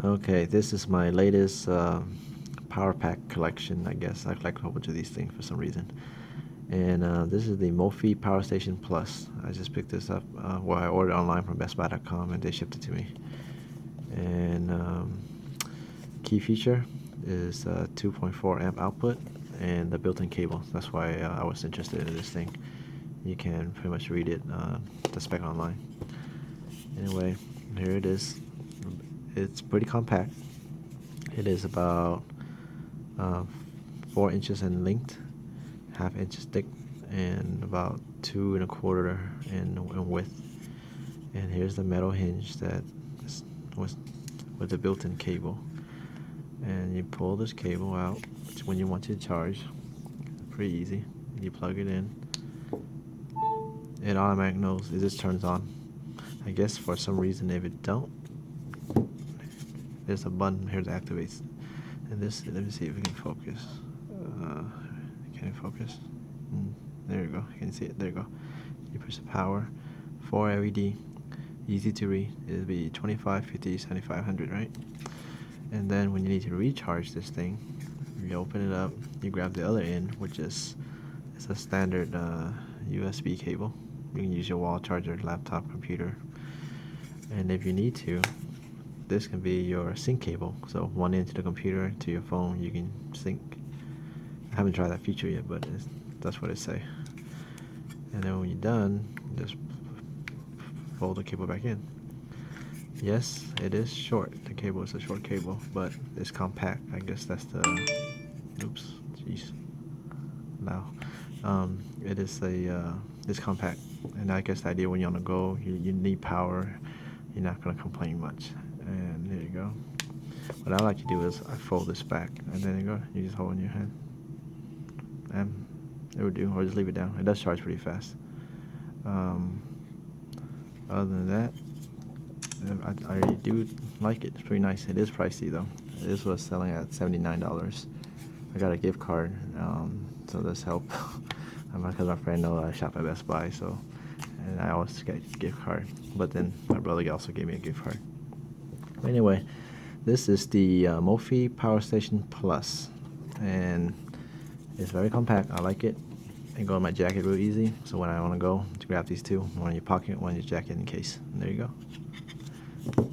Okay, this is my latest power pack collection, I guess. I collect a whole bunch of these things for some reason. And this is the Mophie Power Station Plus. I just picked this up. Well, I ordered online from bestbuy.com and they shipped it to me. And key feature is 2.4 amp output and the built-in cable. That's why I was interested in this thing. You can pretty much read it, the spec online. Anyway, here it is. It's pretty compact. It is about uh, 4 inches in length, half inch thick, and about 2 1/4 in width. And here's the metal hinge that is with the built-in cable. And you pull this cable out when you want to charge. Pretty easy. You plug it in. It automatic knows. It just turns on. I guess for some reason, if it don't, there's a button here that activates. And this, let me see if we can focus. Can it focus? There you go. You can see it. There you go. You push the power. 4 LED. Easy to read. It'll be 25, 50, 7500, right? And then when you need to recharge this thing, you open it up. You grab the other end, which is it's a standard USB cable. You can use your wall charger, laptop, computer. And if you need to, this can be your sync cable. So one end to the computer, to your phone, you can sync. I haven't tried that feature yet, but that's what it say. And then when you're done, just fold the cable back in. Yes, it is short. The cable is a short cable, but it's compact. I guess that's the. Oops, jeez. Now, it is it's compact, and I guess the idea when you're on the go, you need power. You're not gonna complain much. And there you go. What I like to do is I fold this back, and then you go. You just hold it in your hand, and it would do, or just leave it down. It does charge pretty fast. Other than that, I really do like it. It's pretty nice. It is pricey though. This was selling at $79. I got a gift card, so this help. Because my friend knows I shop at Best Buy, so and I always get a gift card. But then my brother also gave me a gift card. Anyway, this is the Mophie Power Station Plus, and it's very compact. I like it. And go in my jacket real easy. So when I want to go, to grab these two, one in your pocket, one in your jacket in case. And there you go.